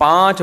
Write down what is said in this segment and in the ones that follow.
5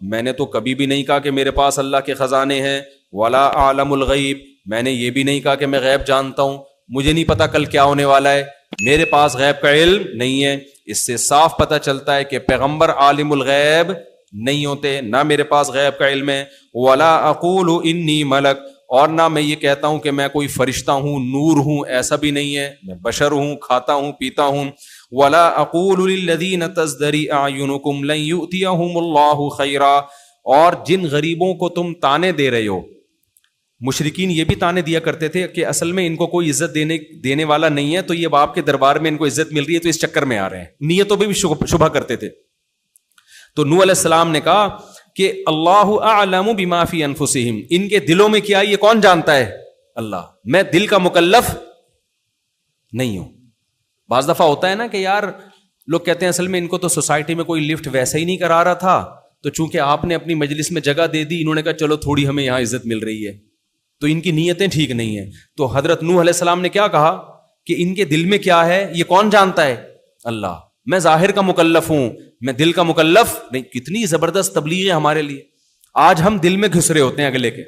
میں نے تو کبھی بھی نہیں کہا کہ میرے پاس اللہ کے خزانے ہیں. ولا اعلم الغیب, میں نے یہ بھی نہیں کہا کہ میں غیب جانتا ہوں, مجھے نہیں پتا کل کیا ہونے والا ہے, میرے پاس غیب کا علم نہیں ہے. اس سے صاف پتہ چلتا ہے کہ پیغمبر عالم الغیب نہیں ہوتے, نہ میرے پاس غیب کا علم ہے. ولا اقول انی ملک, اور نہ میں یہ کہتا ہوں کہ میں کوئی فرشتہ ہوں, نور ہوں, ایسا بھی نہیں ہے, میں بشر ہوں, کھاتا ہوں, پیتا ہوں. ولا اقول للذین تزدری اعینکم لن یؤتیہم اللہ خیرا, اور جن غریبوں کو تم تانے دے رہے ہو, مشرکین یہ بھی تانے دیا کرتے تھے کہ اصل میں ان کو کوئی عزت دینے والا نہیں ہے, تو یہ آپ کے دربار میں ان کو عزت مل رہی ہے تو اس چکر میں آ رہے ہیں, نیتوں پہ بھی شبہ کرتے تھے. تو نوح علیہ السلام نے کہا کہ اللہ اعلم بما فی انفسہم, ان کے دلوں میں کیا یہ کون جانتا ہے؟ اللہ, میں دل کا مکلف نہیں ہوں. بعض دفعہ ہوتا ہے نا کہ یار لوگ کہتے ہیں اصل میں ان کو تو سوسائٹی میں کوئی لفٹ ویسا ہی نہیں کرا رہا تھا, تو چونکہ آپ نے اپنی مجلس میں جگہ دے دی, انہوں نے کہا چلو تھوڑی ہمیں یہاں عزت مل رہی ہے, تو ان کی نیتیں ٹھیک نہیں ہیں. تو حضرت نوح علیہ السلام نے کیا کہا کہ ان کے دل میں کیا ہے یہ کون جانتا ہے؟ اللہ. میں ظاہر کا مکلف ہوں, میں دل کا مکلف نہیں. کتنی زبردست تبلیغ ہے ہمارے لیے. آج ہم دل میں گھس رہے ہوتے ہیں اگلے کے,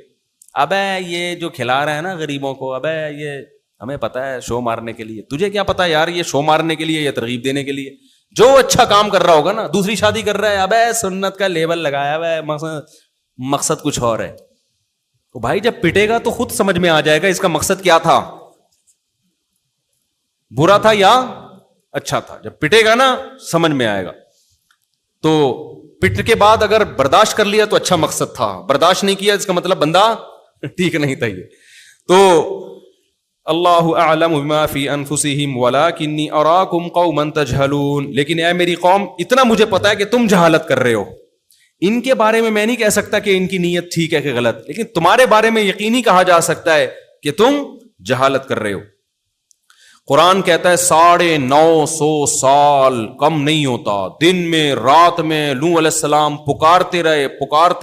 ابے یہ جو کھلا رہا ہے نا غریبوں کو, ابے یہ ہمیں پتا ہے شو مارنے کے لیے. تجھے کیا پتا یار یہ شو مارنے کے لیے یا ترغیب دینے کے لیے؟ جو اچھا کام کر رہا ہوگا نا, دوسری شادی کر رہا ہے, ابے سنت کا لیبل لگایا ہوا ہے, مقصد کچھ اور ہے. تو بھائی جب پٹے گا تو خود سمجھ میں آ جائے گا اس کا مقصد کیا تھا, برا تھا یا اچھا تھا. جب پٹے گا نا سمجھ میں آئے گا. تو پٹ کے بعد اگر برداشت کر لیا تو اچھا مقصد تھا, برداشت نہیں کیا اس کا مطلب بندہ ٹھیک نہیں تھا. یہ تو اللہ اعلم بما فی انفسہم ولکنی اراکم قوما تجہلون, لیکن اے میری قوم اتنا مجھے پتا ہے کہ تم جہالت کر رہے ہو. ان کے بارے میں نہیں کہہ سکتا کہ ان کی نیت ٹھیک ہے کہ غلط, لیکن تمہارے بارے میں یقینی کہا جا سکتا ہے کہ تم جہالت کر رہے ہو. قرآن کہتا ہے 950 سال کم نہیں ہوتا, دن میں رات میں نوح علیہ السلام پکارتے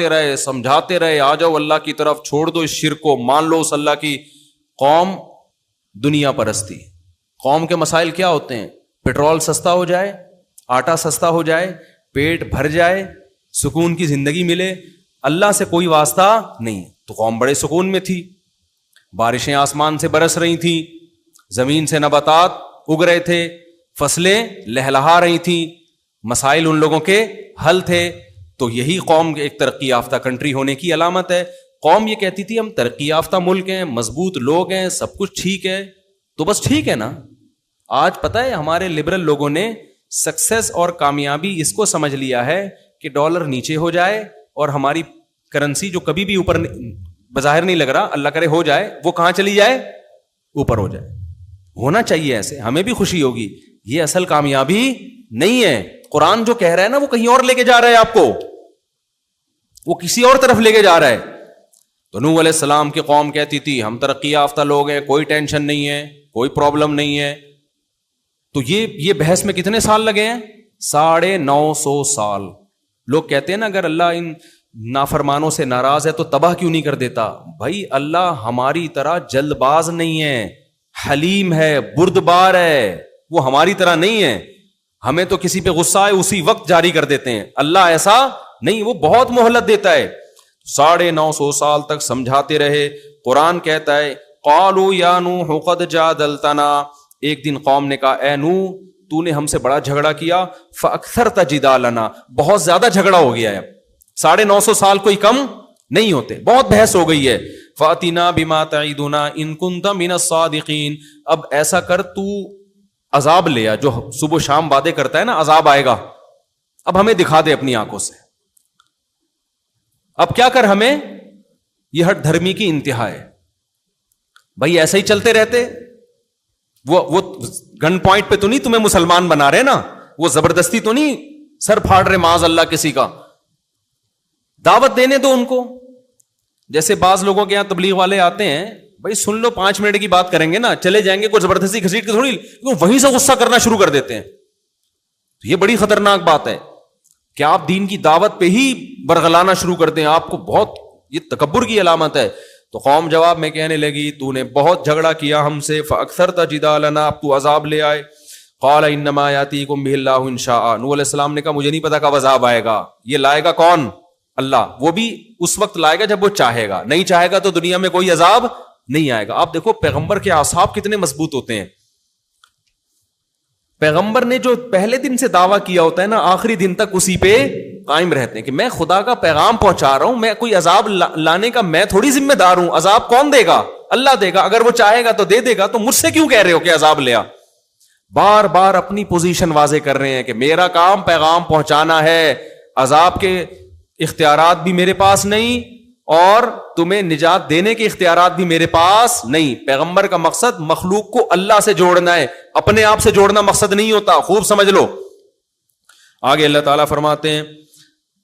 رہے, سمجھاتے رہے, آ جاؤ اللہ کی طرف, چھوڑ دو اس شرک کو, مان لو اس اللہ کی. قوم دنیا پرستی. قوم کے مسائل کیا ہوتے ہیں؟ پیٹرول سستا ہو جائے, آٹا سستا ہو جائے, پیٹ بھر جائے, سکون کی زندگی ملے, اللہ سے کوئی واسطہ نہیں. تو قوم بڑے سکون میں تھی, بارشیں آسمان سے برس رہی تھیں, زمین سے نباتات اگ رہے تھے, فصلیں لہلہا رہی تھیں, مسائل ان لوگوں کے حل تھے. تو یہی قوم ایک ترقی یافتہ کنٹری ہونے کی علامت ہے. قوم یہ کہتی تھی ہم ترقی یافتہ ملک ہیں, مضبوط لوگ ہیں, سب کچھ ٹھیک ہے, تو بس ٹھیک ہے نا. آج پتہ ہے ہمارے لبرل لوگوں نے سکسیس اور کامیابی اس کو سمجھ لیا ہے کہ ڈالر نیچے ہو جائے اور ہماری کرنسی جو کبھی بھی اوپر بظاہر نہیں لگ رہا, اللہ کرے ہو جائے, وہ کہاں چلی جائے؟ اوپر ہو جائے. ہونا چاہیے ایسے, ہمیں بھی خوشی ہوگی. یہ اصل کامیابی نہیں ہے. قرآن جو کہہ رہا ہے نا وہ کہیں اور لے کے جا رہا ہے آپ کو, وہ کسی اور طرف لے کے جا رہا ہے. تو نوح علیہ السلام کی قوم کہتی تھی ہم ترقی یافتہ لوگ ہیں, کوئی ٹینشن نہیں ہے, کوئی پرابلم نہیں ہے. تو یہ بحث میں کتنے سال لگے ہیں؟ 950 سال. لوگ کہتے ہیں نا اگر اللہ ان نافرمانوں سے ناراض ہے تو تباہ کیوں نہیں کر دیتا؟ بھائی اللہ ہماری طرح جلد باز نہیں ہے, حلیم ہے, بردبار ہے, وہ ہماری طرح نہیں ہے. ہمیں تو کسی پہ غصہ ہے اسی وقت جاری کر دیتے ہیں, اللہ ایسا نہیں, وہ بہت مہلت دیتا ہے. 950 سال تک سمجھاتے رہے. قرآن کہتا ہے قالوا یا نوح قد جادلتنا, ایک دن قوم نے کہا اے نوح تو نے ہم سے بڑا جھگڑا کیا, فاکثرت جدالنا, بہت زیادہ جھگڑا ہو گیا ہے. 950 سال کوئی کم نہیں ہوتے, بہت بحث ہو گئی ہے. فاتنا بما تعیدنا ان کنت من الصادقین, اب ایسا کر تو عذاب لے آ, جو صبح شام وعدے کرتا ہے نا عذاب آئے گا, اب ہمیں دکھا دے اپنی آنکھوں سے. اب کیا کر, ہمیں یہ ہٹ دھرمی کی انتہا ہے. بھائی ایسے ہی چلتے رہتے, وہ گن پوائنٹ پہ تو نہیں تمہیں مسلمان بنا رہے نا, وہ زبردستی تو نہیں سر پھاڑ رہے معاذ اللہ کسی کا. دعوت دینے دو ان کو. جیسے بعض لوگوں کے یہاں تبلیغ والے آتے ہیں, بھائی سن لو 5 منٹ کی بات کریں گے نا, چلے جائیں گے, کوئی زبردستی گھسیٹ کے تھوڑی, وہیں سے غصہ کرنا شروع کر دیتے ہیں. تو یہ بڑی خطرناک بات ہے کہ آپ دین کی دعوت پہ ہی برگلانا شروع کر دیں, آپ کو بہت, یہ تکبر کی علامت ہے. تو قوم جواب میں کہنے لگی تو نے بہت جھگڑا کیا ہم سے, فاکثرت جدالنا, اب تو عذاب لے آئے. قال انما یاتیکم بہ اللہ ان شاء, نوح علیہ السلام نے کہا مجھے نہیں پتا کب عذاب آئے گا, یہ لائے گا کون؟ اللہ وہ بھی اس وقت لائے گا جب وہ چاہے گا, نہیں چاہے گا تو دنیا میں کوئی عذاب نہیں آئے گا. آپ دیکھو پیغمبر کے اعصاب کتنے مضبوط ہوتے ہیں. پیغمبر نے جو پہلے دن سے دعویٰ کیا ہوتا ہے نا, آخری دن تک اسی پہ قائم رہتے ہیں کہ میں خدا کا پیغام پہنچا رہا ہوں, میں کوئی عذاب لانے کا میں تھوڑی ذمہ دار ہوں. عذاب کون دے گا؟ اللہ دے گا. اگر وہ چاہے گا تو دے دے گا, تو مجھ سے کیوں کہہ رہے ہو کہ عذاب لیا؟ بار بار اپنی پوزیشن واضح کر رہے ہیں کہ میرا کام پیغام پہنچانا ہے, عذاب کے اختیارات بھی میرے پاس نہیں اور تمہیں نجات دینے کے اختیارات بھی میرے پاس نہیں. پیغمبر کا مقصد مخلوق کو اللہ سے جوڑنا ہے, اپنے آپ سے جوڑنا مقصد نہیں ہوتا. خوب سمجھ لو. آگے اللہ تعالیٰ فرماتے ہیں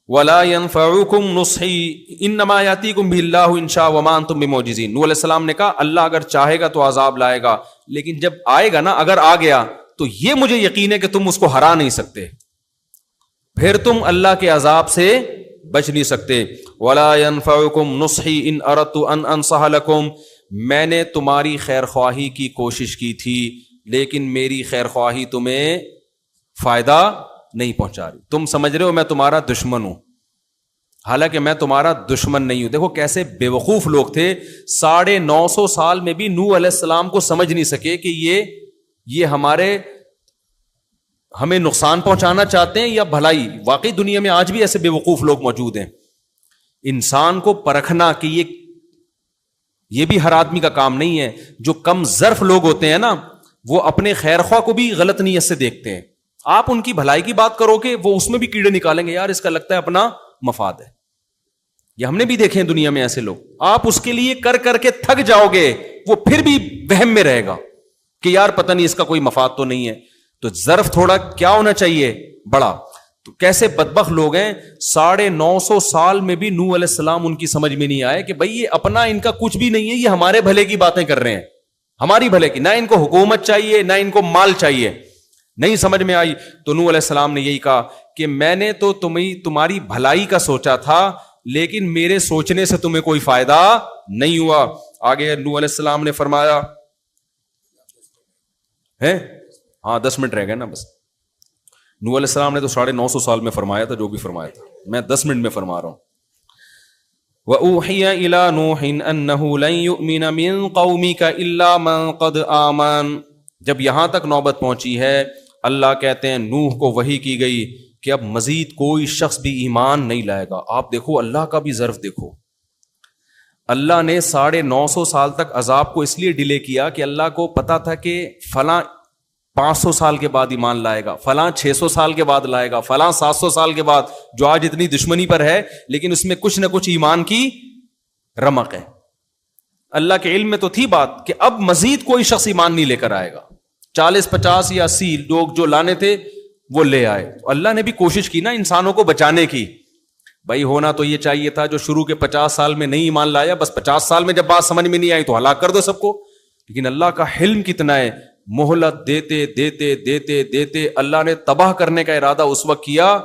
وَلَا يَنفَعُكُمْ نُصْحِي إِنَّمَا يَأْتِيكُمْ بِهِ اللَّهُ إِنْ شَاءَ وَمَا أَنْتُمْ بِمُعْجِزِينَ. نوح علیہ السلام نے کہا اللہ اگر چاہے گا تو عذاب لائے گا, لیکن جب آئے گا نا, اگر آ گیا تو یہ مجھے یقین ہے کہ تم اس کو ہرا نہیں سکتے, پھر تم اللہ کے عذاب سے بچ نہیں سکتے. وَلَا يَنفَعُكُمْ نُصْحِي إِنْ أَرَدْتُ أَنْ أَنْصَحَ لَكُمْ. میں نے تمہاری خیر خواہی کی کوشش کی تھی, لیکن میری خیر خواہی تمہیں فائدہ نہیں پہنچا رہی. تم سمجھ رہے ہو میں تمہارا دشمن ہوں, حالانکہ میں تمہارا دشمن نہیں ہوں. دیکھو کیسے بے وقوف لوگ تھے. 950 سال میں بھی نوح علیہ السلام کو سمجھ نہیں سکے کہ یہ ہمیں نقصان پہنچانا چاہتے ہیں یا بھلائی. واقعی دنیا میں آج بھی ایسے بے وقوف لوگ موجود ہیں. انسان کو پرکھنا کہ یہ بھی ہر آدمی کا کام نہیں ہے. جو کم ظرف لوگ ہوتے ہیں نا, وہ اپنے خیر خواہ کو بھی غلط نیت سے دیکھتے ہیں. آپ ان کی بھلائی کی بات کرو گے وہ اس میں بھی کیڑے نکالیں گے, یار اس کا لگتا ہے اپنا مفاد ہے. یہ ہم نے بھی دیکھے ہیں دنیا میں ایسے لوگ. آپ اس کے لیے کر کر کے تھک جاؤ گے, وہ پھر بھی وہم میں رہے گا کہ یار پتہ نہیں اس کا کوئی مفاد تو نہیں ہے. تو ظرف تھوڑا کیا ہونا چاہیے, بڑا. تو کیسے بدبخت لوگ ہیں, 950 سال میں بھی نوح علیہ السلام ان کی سمجھ میں نہیں آئے کہ بھئی یہ اپنا ان کا کچھ بھی نہیں ہے, یہ ہمارے بھلے کی باتیں کر رہے ہیں, ہماری بھلے کی. نہ ان کو حکومت چاہیے نہ ان کو مال چاہیے. نہیں سمجھ میں آئی تو نوح علیہ السلام نے یہی کہا کہ میں نے تو تمہاری بھلائی کا سوچا تھا, لیکن میرے سوچنے سے تمہیں کوئی فائدہ نہیں ہوا. آگے نوح علیہ السلام نے فرمایا ہے, ہاں 10 منٹ رہ گئے نا بس. نوح علیہ السلام نے تو 950 سال میں فرمایا تھا جو بھی فرمایا تھا, میں 10 منٹ میں فرما رہا ہوں. وَأُوحِيَ إِلَى نُوحٍ أَنَّهُ لَن يُؤْمِنَ مِن قَوْمِكَ إِلَّا مَن قَدْ آمَنَ. جب یہاں تک نوبت پہنچی ہے, اللہ کہتے ہیں نوح کو وحی کی گئی کہ اب مزید کوئی شخص بھی ایمان نہیں لائے گا. آپ دیکھو اللہ کا بھی ظرف دیکھو. اللہ نے 950 سال تک عذاب کو اس لیے ڈیلے کیا کہ اللہ کو پتا تھا کہ فلاں 500 سال کے بعد ایمان لائے گا, فلاں 600 سال کے بعد لائے گا, فلاں 700 سال کے بعد, جو آج اتنی دشمنی پر ہے لیکن اس میں کچھ نہ کچھ ایمان کی رمق ہے. اللہ کے علم میں تو تھی بات کہ اب مزید کوئی شخص ایمان نہیں لے کر آئے گا. 40 50 یا 80 لوگ جو لانے تھے وہ لے آئے. اللہ نے بھی کوشش کی نا انسانوں کو بچانے کی. بھائی ہونا تو یہ چاہیے تھا جو شروع کے 50 سال میں نہیں ایمان لایا, بس 50 سال میں جب بات سمجھ میں نہیں آئی تو ہلاک کر دو سب کو. لیکن اللہ کا حلم کتنا ہے, مہلت دیتے دیتے دیتے دیتے اللہ نے تباہ کرنے کا ارادہ اس وقت کیا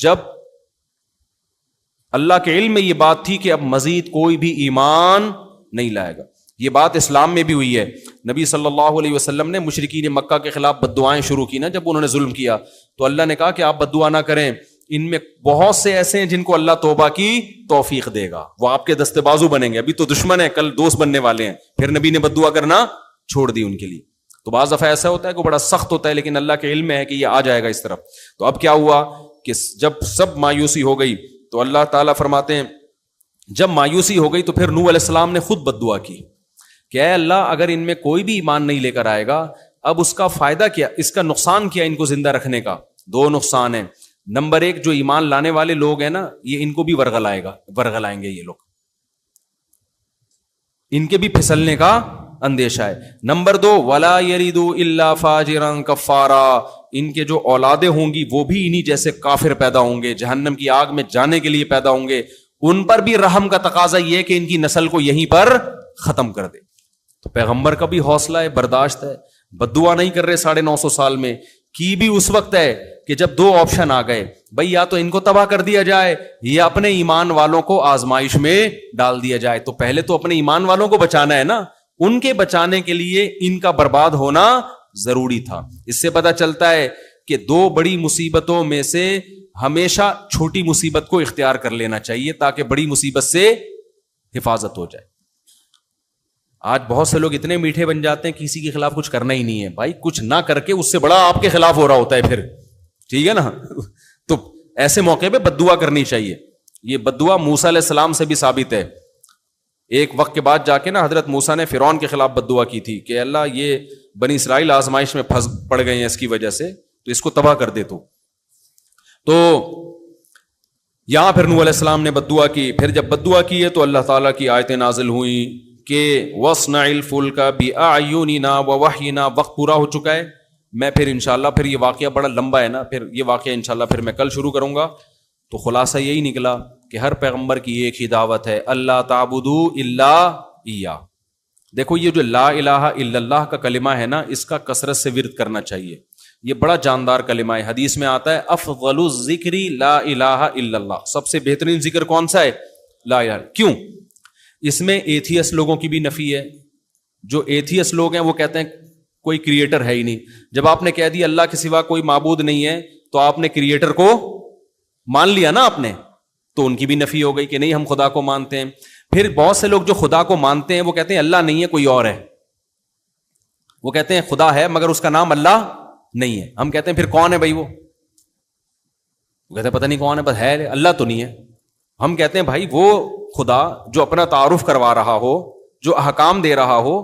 جب اللہ کے علم میں یہ بات تھی کہ اب مزید کوئی بھی ایمان نہیں لائے گا. یہ بات اسلام میں بھی ہوئی ہے. نبی صلی اللہ علیہ وسلم نے مشرکین مکہ کے خلاف بد دعائیں شروع کی نا, جب انہوں نے ظلم کیا تو اللہ نے کہا کہ آپ بد دعا نہ کریں, ان میں بہت سے ایسے ہیں جن کو اللہ توبہ کی توفیق دے گا, وہ آپ کے دستے بازو بنیں گے. ابھی تو دشمن ہے, کل دوست بننے والے ہیں. پھر نبی نے بد دعا کرنا چھوڑ دی ان کے لیے. تو بعض دفعہ ایسا ہوتا ہے کہ بڑا سخت ہوتا ہے, لیکن اللہ کے علم میں ہے کہ یہ آ جائے گا اس طرف. تو اب کیا ہوا کہ جب سب مایوسی ہو گئی تو اللہ تعالیٰ فرماتے ہیں جب مایوسی ہو گئی تو پھر نوح علیہ السلام نے خود بد دعا کی کہ اے اللہ اگر ان میں کوئی بھی ایمان نہیں لے کر آئے گا, اب اس کا فائدہ کیا, اس کا نقصان کیا ان کو زندہ رکھنے کا. 2 نقصان ہیں. نمبر 1, جو ایمان لانے والے لوگ ہیں نا, یہ ان کو بھی ورغلائیں گے یہ لوگ, ان کے بھی پھسلنے کا اندیشہ ہے. نمبر 2, وَلَا يَرِدُوا إِلَّا فَاجِرًا كَفَّارًا. ان کے جو اولادیں ہوں گی وہ بھی انہی جیسے کافر پیدا ہوں گے, جہنم کی آگ میں جانے کے لیے پیدا ہوں گے. ان پر بھی رحم کا تقاضا یہ کہ ان کی نسل کو یہیں پر ختم کر دے. تو پیغمبر کا بھی حوصلہ ہے, برداشت ہے, بد دعا نہیں کر رہے 950 سال میں. کی بھی اس وقت ہے کہ جب 2 آپشن آ گئے, بھئی یا تو ان کو تباہ کر دیا جائے یا اپنے ایمان والوں کو آزمائش میں ڈال دیا جائے. تو پہلے تو اپنے ایمان والوں کو بچانا ہے نا, ان کے بچانے کے لیے ان کا برباد ہونا ضروری تھا. اس سے پتہ چلتا ہے کہ 2 بڑی مصیبتوں میں سے ہمیشہ چھوٹی مصیبت کو اختیار کر لینا چاہیے تاکہ بڑی مصیبت سے حفاظت ہو جائے. آج بہت سے لوگ اتنے میٹھے بن جاتے ہیں کسی کے خلاف کچھ کرنا ہی نہیں ہے. بھائی کچھ نہ کر کے اس سے بڑا آپ کے خلاف ہو رہا ہوتا ہے پھر, ٹھیک ہے نا. تو ایسے موقع پہ بد دعا کرنی چاہیے. یہ بد دعا موسیٰ علیہ السلام سے بھی ثابت ہے. ایک وقت کے بعد جا کے نا حضرت موسیٰ نے فرعون کے خلاف بد دعا کی تھی کہ اللہ یہ بنی اسرائیل آزمائش میں پھنس پڑ گئے ہیں اس کی وجہ سے, تو اس کو تباہ کر دے. تو یہاں پھر نوح علیہ السلام نے بد دعا کی. پھر جب بد دعا کی ہے تو اللہ تعالیٰ کی آیتیں نازل ہوئیں کہ وَاصْنَعِ الْفُلْكَ بِأَعْيُنِنَا وَوَحْيِنَا. وقت پورا ہو چکا ہے. میں پھر انشاءاللہ, پھر یہ واقعہ بڑا لمبا ہے نا, پھر یہ واقعہ انشاءاللہ پھر میں کل شروع کروں گا. تو خلاصہ یہی نکلا کہ ہر پیغمبر کی ایک ہی دعوت ہے, اللہ تعبدوا الا ایہ. دیکھو یہ جو لا الہ الا اللہ کا کلمہ ہے نا, اس کا کثرت سے ورد کرنا چاہیے. یہ بڑا جاندار کلمہ ہے. حدیث میں آتا ہے افضل الذکر لا الہ الا اللہ. سب سے بہترین ذکر کون سا ہے؟ لا الہ. کیوں؟ اس میں ایتھیس لوگوں کی بھی نفی ہے. جو ایتھیس لوگ ہیں وہ کہتے ہیں کوئی کریٹر ہے ہی نہیں. جب آپ نے کہہ دیا اللہ کے سوا کوئی معبود نہیں ہے تو آپ نے کریٹر کو مان لیا نا آپ نے, تو ان کی بھی نفی ہو گئی کہ نہیں ہم خدا کو مانتے ہیں. پھر بہت سے لوگ جو خدا کو مانتے ہیں وہ کہتے ہیں اللہ نہیں ہے کوئی اور ہے. وہ کہتے ہیں خدا ہے مگر اس کا نام اللہ نہیں ہے. ہم کہتے ہیں پھر کون ہے بھائی؟ وہ کہتے ہیں پتہ نہیں کون ہے, بس ہے, اللہ تو نہیں ہے. ہم کہتے ہیں بھائی وہ خدا جو اپنا تعارف کروا رہا ہو, جو احکام دے رہا ہو,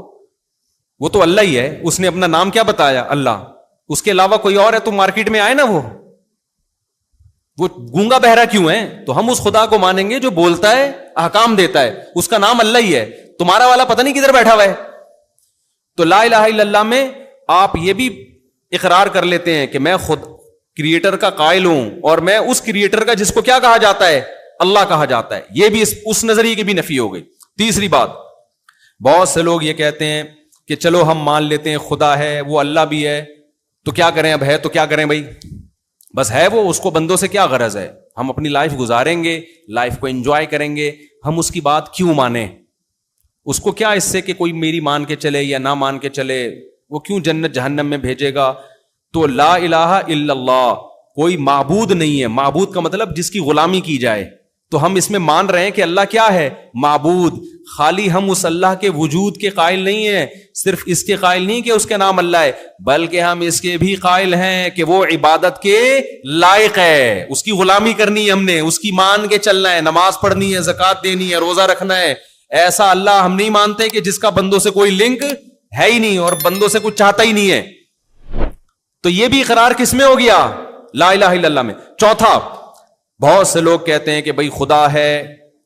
وہ تو اللہ ہی ہے. اس نے اپنا نام کیا بتایا؟ اللہ. اس کے علاوہ کوئی اور ہے تو مارکیٹ میں آئے نا, وہ گونگا بہرا کیوں ہے؟ تو ہم اس خدا کو مانیں گے جو بولتا ہے, احکام دیتا ہے, اس کا نام اللہ ہی ہے. تمہارا والا پتہ نہیں کدھر بیٹھا ہوا ہے. تو لا الہ الا اللہ میں آپ یہ بھی اقرار کر لیتے ہیں کہ میں خود کریٹر کا قائل ہوں, اور میں اس کریٹر کا جس کو کیا کہا جاتا ہے؟ اللہ کہا جاتا ہے. یہ بھی اس نظریے کی بھی نفی ہو گئی. تیسری بات, بہت سے لوگ یہ کہتے ہیں کہ چلو ہم مان لیتے ہیں خدا ہے, وہ اللہ بھی ہے, تو کیا کریں, اب ہے تو کیا کریں بھائی, بس ہے وہ, اس کو بندوں سے کیا غرض ہے؟ ہم اپنی لائف گزاریں گے, لائف کو انجوائے کریں گے, ہم اس کی بات کیوں مانیں؟ اس کو کیا اس سے کہ کوئی میری مان کے چلے یا نہ مان کے چلے, وہ کیوں جنت جہنم میں بھیجے گا؟ تو لا الہ الا اللہ, کوئی معبود نہیں ہے. معبود کا مطلب جس کی غلامی کی جائے. تو ہم اس میں مان رہے ہیں کہ اللہ کیا ہے؟ معبود. خالی ہم اس اللہ کے وجود کے قائل نہیں ہیں, صرف اس کے قائل نہیں کہ اس کے نام اللہ ہے, بلکہ ہم اس کے بھی قائل ہیں کہ وہ عبادت کے لائق ہے. اس کی غلامی کرنی ہے ہم نے, اس کی مان کے چلنا ہے, نماز پڑھنی ہے, زکوٰۃ دینی ہے, روزہ رکھنا ہے. ایسا اللہ ہم نہیں مانتے کہ جس کا بندوں سے کوئی لنک ہے ہی نہیں اور بندوں سے کچھ چاہتا ہی نہیں ہے. تو یہ بھی اقرار کس میں ہو گیا؟ لا الہ الا اللہ میں. چوتھا, بہت سے لوگ کہتے ہیں کہ بھائی خدا ہے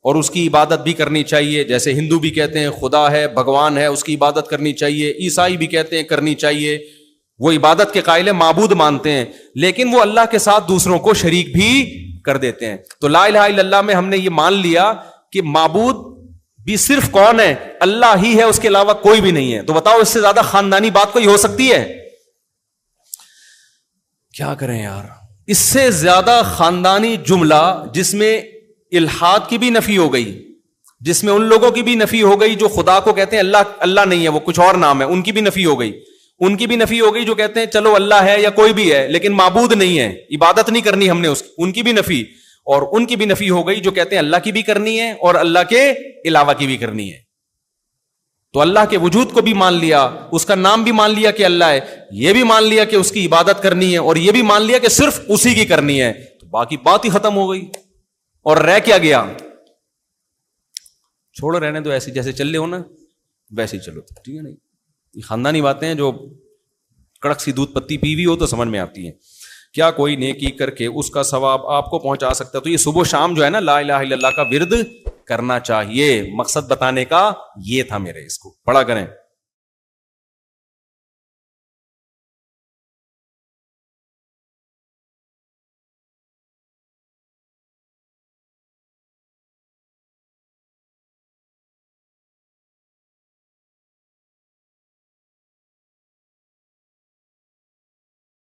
اور اس کی عبادت بھی کرنی چاہیے. جیسے ہندو بھی کہتے ہیں خدا ہے, بھگوان ہے, اس کی عبادت کرنی چاہیے. عیسائی بھی کہتے ہیں کرنی چاہیے. وہ عبادت کے قائل ہیں, معبود مانتے ہیں, لیکن وہ اللہ کے ساتھ دوسروں کو شریک بھی کر دیتے ہیں. تو لا الہ الا اللہ میں ہم نے یہ مان لیا کہ معبود بھی صرف کون ہے؟ اللہ ہی ہے, اس کے علاوہ کوئی بھی نہیں ہے. تو بتاؤ اس سے زیادہ خاندانی بات کوئی ہو سکتی ہے؟ کیا کریں یار, اس سے زیادہ خاندانی جملہ جس میں الحاد کی بھی نفی ہو گئی, جس میں ان لوگوں کی بھی نفی ہو گئی جو خدا کو کہتے ہیں اللہ نہیں ہے, وہ کچھ اور نام ہے, ان کی بھی نفی ہو گئی. ان کی بھی نفی ہو گئی جو کہتے ہیں چلو اللہ ہے یا کوئی بھی ہے لیکن معبود نہیں ہے, عبادت نہیں کرنی ہم نے اس کی, ان کی بھی نفی. اور ان کی بھی نفی ہو گئی جو کہتے ہیں اللہ کی بھی کرنی ہے اور اللہ کے علاوہ کی بھی کرنی ہے. تو اللہ کے وجود کو بھی مان لیا, اس کا نام بھی مان لیا کہ اللہ ہے, یہ بھی مان لیا کہ اس کی عبادت کرنی ہے, اور یہ بھی مان لیا کہ صرف اسی کی کرنی ہے. تو باقی بات ہی ختم ہو گئی. اور رہ کیا گیا؟ چھوڑو, رہنے دو, ایسے جیسے چل رہے ہو نا ویسے ہی چلو, ٹھیک ہے. نہیں, یہ خاندانی باتیں ہیں جو کڑک سی دودھ پتی پی ہوئی ہو تو سمجھ میں آتی ہیں. کیا کوئی نیکی کر کے اس کا ثواب آپ کو پہنچا سکتا ہے؟ تو یہ صبح و شام جو ہے نا لا الہ الا اللہ کا ورد کرنا چاہیے. مقصد بتانے کا یہ تھا میرے, اس کو پڑھا کریں.